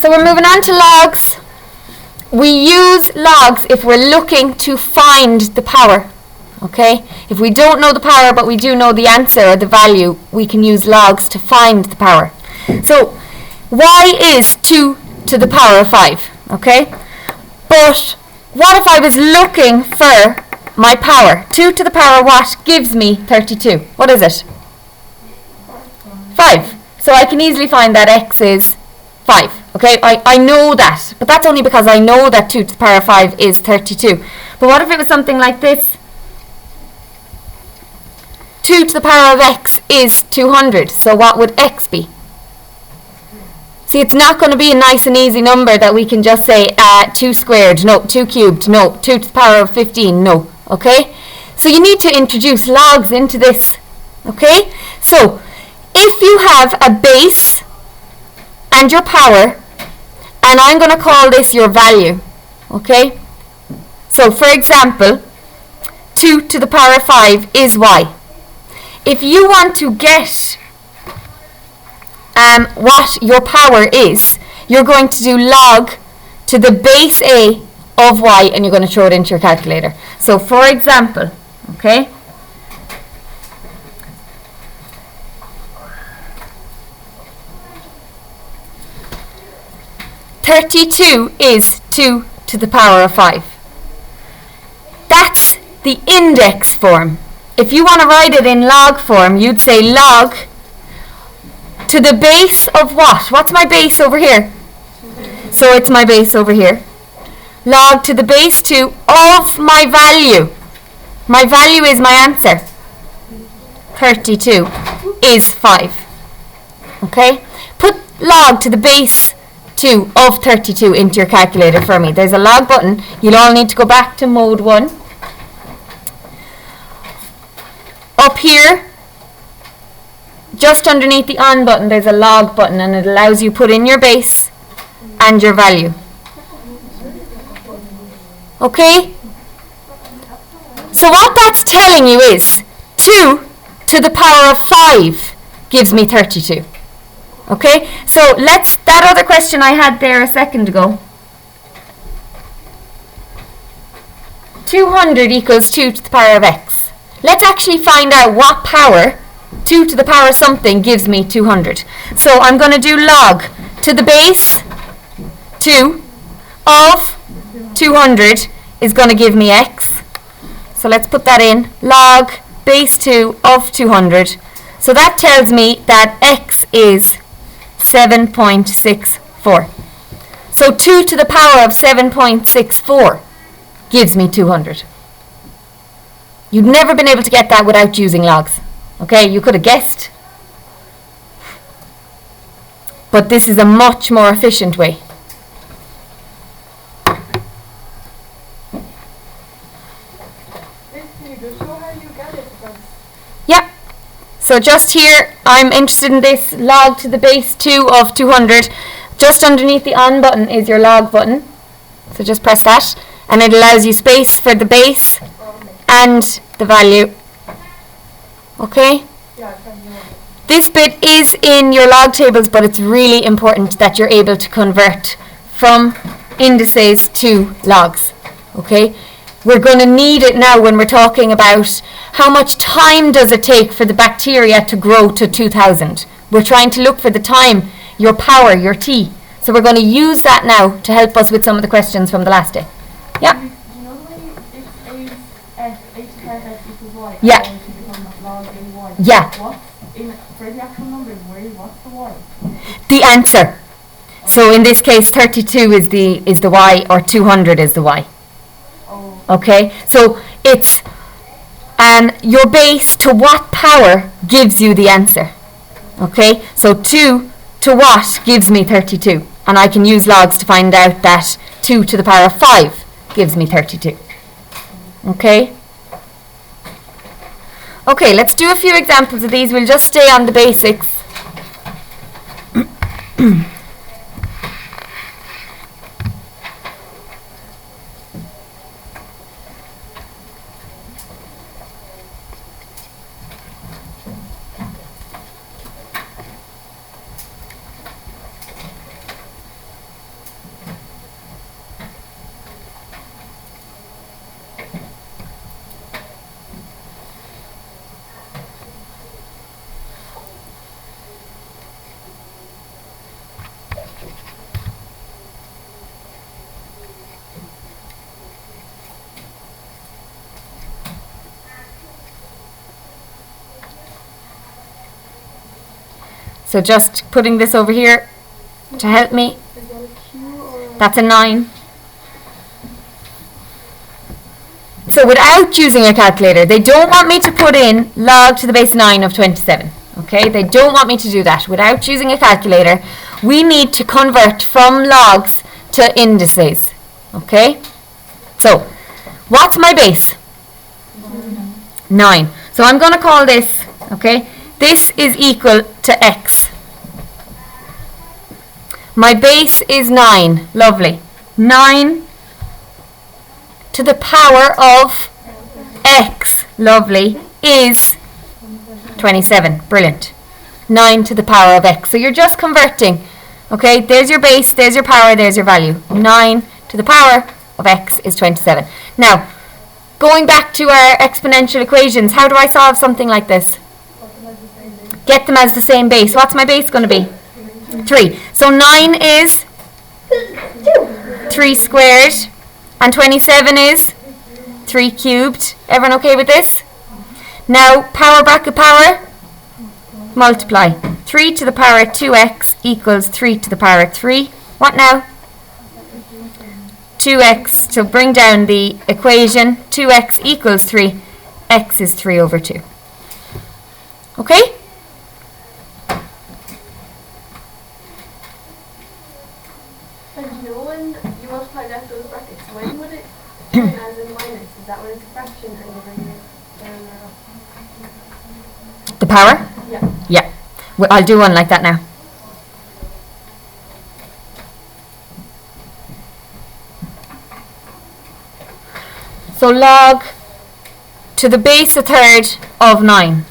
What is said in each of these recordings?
So we're moving on to logs. We use logs if we're looking to find the power. Okay? If we don't know the power but we do know the answer or the value, we can use logs to find the power. So y is 2 to the power of 5. Okay? But what if I was looking for my power? 2 to the power of what gives me 32? What is it? 5. So I can easily find that x is 5. Okay, I know that, but that's only because I know that 2 to the power of 5 is 32. But what if it was something like this? 2 to the power of x is 200. So what would x be? See, it's not going to be a nice and easy number that we can just say 2 squared, no, 2 cubed, no, 2 to the power of 15, no. Okay? So you need to introduce logs into this. Okay? So if you have a base and your power, and I'm going to call this your value, okay? So for example, 2 to the power of 5 is y. If you want to get what your power is, you're going to do log to the base a of y, and you're going to throw it into your calculator. So for example, okay, (32) is 2 to the power of 5. That's the index form. If you want to write it in log form, you'd say log to the base of what? What's my base over here? So it's my base over here. Log to the base 2 of my value. My value is my answer. 32 is 5. Okay? Put log to the base 2 of 32 into your calculator for me. There's a log button. You'll all need to go back to mode 1. Up here, just underneath the on button, there's a log button, and it allows you put in your base and your value. Okay? So what that's telling you is 2 to the power of 5 gives me 32. Okay? So that other question I had there a second ago. 200 equals 2 to the power of x. Let's actually find out what power 2 to the power of something gives me 200. So I'm going to do log to the base 2 of 200 is going to give me x. So let's put that in. Log base 2 of 200. So that tells me that x is 7.64. So 2 to the power of 7.64 gives me 200. You've never been able to get that without using logs. Okay, you could have guessed. But this is a much more efficient way. Yeah. So just here, I'm interested in this log to the base 2 of 200. Just underneath the on button is your log button. So just press that. And it allows you space for the base and the value. Okay? This bit is in your log tables, but it's really important that you're able to convert from indices to logs. Okay? We're going to need it now when we're talking about how much time does it take for the bacteria to grow to 2000. We're trying to look for the time, your power, your T. So we're going to use that now to help us with some of the questions from the last day. Yeah? Do you know the way if a to carry out equals y, yeah. and to become log a y? Yeah. For the actual numbers, what's the y? The answer. Okay. So in this case, 32 is the y, or 200 is the y. Oh. Okay? So it's your base to what power gives you the answer. Okay? So 2 to what gives me 32. And I can use logs to find out that 2 to the power of 5 gives me 32. Okay? Okay, let's do a few examples of these. We'll just stay on the basics. So just putting this over here to help me. Is that a Q or? That's a 9. So without using a calculator, they don't want me to put in log to the base 9 of 27. Okay, they don't want me to do that. Without using a calculator, we need to convert from logs to indices. Okay, so what's my base? 9. So I'm going to call this, okay, this is equal to x. My base is 9. Lovely. 9 to the power of x, lovely, is 27. Brilliant. 9 to the power of x. So you're just converting. Okay, there's your base, there's your power, there's your value. 9 to the power of x is 27. Now, going back to our exponential equations, how do I solve something like this? Get them as the same base. What's my base going to be? 3. So 9 is 3 squared. And 27 is 3 cubed. Everyone okay with this? Now, power bracket power, multiply. 3 to the power of 2x equals 3 to the power of 3. What now? 2x, so bring down the equation. 2x equals 3. X is 3 over 2. Okay? And you know when you multiply out those brackets, when would it turn as in minus? Is that when it's a fraction and you bring it down or up? The power? Yeah. Yeah. Well, I'll do one like that now. So log to the base a third of 9.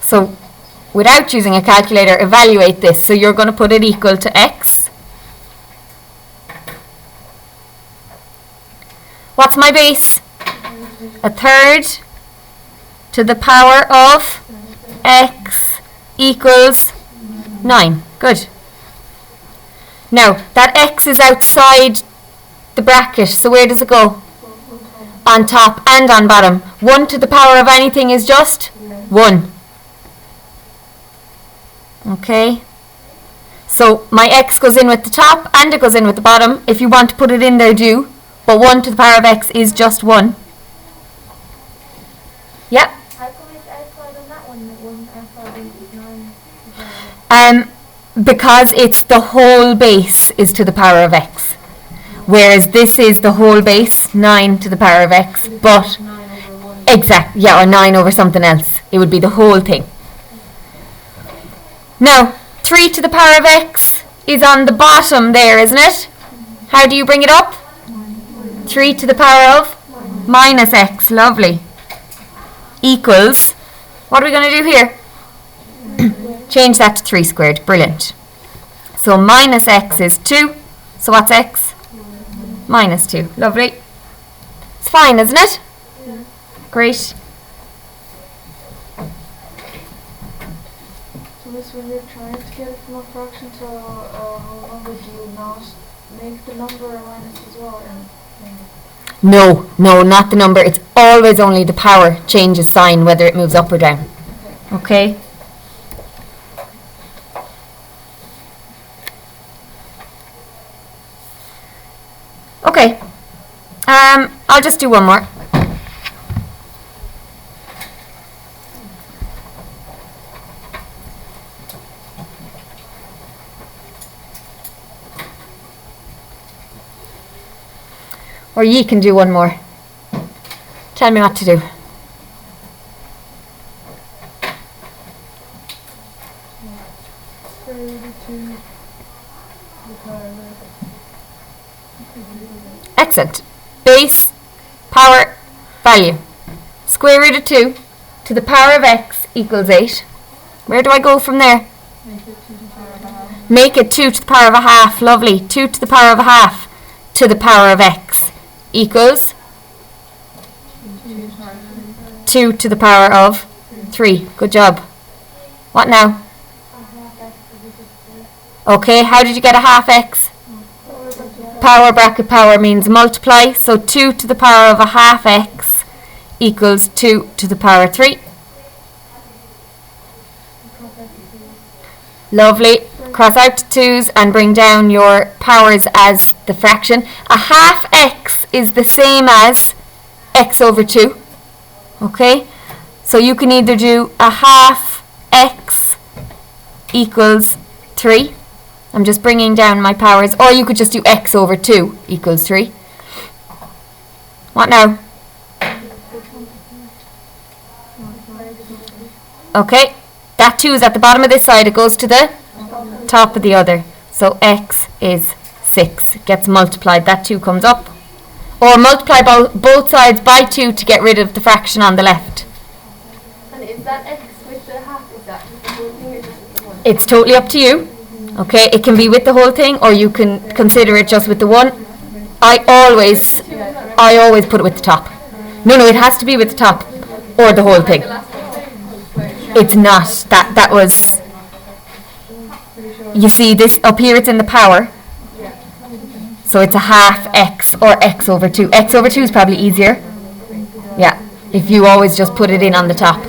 So without using a calculator, evaluate this. So you're going to put it equal to x. What's my base? A third to the power of x equals 9. Good. Now, that x is outside the bracket, so where does it go? On top and on bottom. 1 to the power of anything is just 1. Okay, so my x goes in with the top and it goes in with the bottom. If you want to put it in there, do. But 1 to the power of x is just 1. Yep. How come it's outside on that one? It wasn't outside on 9. Because it's the whole base is to the power of x. Whereas this is the whole base, 9 to the power of x. But, 9 over 1. exact, yeah, or 9 over something else. It would be the whole thing. Now, 3 to the power of x is on the bottom there, isn't it? How do you bring it up? 3 to the power of minus x, lovely, equals, what are we going to do here? Change that to 3 squared, brilliant. So minus x is 2, so what's x? Minus 2, lovely. It's fine, isn't it? Great. So this, when you're trying to get it from a fraction to a whole number, do you not make the number a minus as well? No, not the number. It's always only the power changes sign, whether it moves up or down. Okay? Okay. I'll just do one more. Or ye can do one more. Tell me what to do. Excellent. Base, power, value. Square root of 2 to the power of x equals 8. Where do I go from there? Make it 2 to the power of a half. Lovely. 2 to the power of a half to the power of x equals 2 to the power of 3. Good job. What now? Okay, how did you get a half x? Power bracket power means multiply, so 2 to the power of a half x equals 2 to the power of 3. Lovely. Cross out the 2's and bring down your powers as the fraction. A half x is the same as x over 2. Okay? So you can either do a half x equals 3. I'm just bringing down my powers. Or you could just do x over 2 equals 3. What now? Okay. That 2 is at the bottom of this side. It goes to the top of the other. So x is 6. It gets multiplied. That 2 comes up. Or multiply both sides by 2 to get rid of the fraction on the left. And is that x with the half? Is that with the whole thing or just with the one? It's totally up to you. Okay, it can be with the whole thing or you can consider it just with the one. I always put it with the top. No, it has to be with the top or the whole thing. It's not. That was... You see this up here, it's in the power. So it's a half x or x over 2. X over 2 is probably easier. Yeah, if you always just put it in on the top.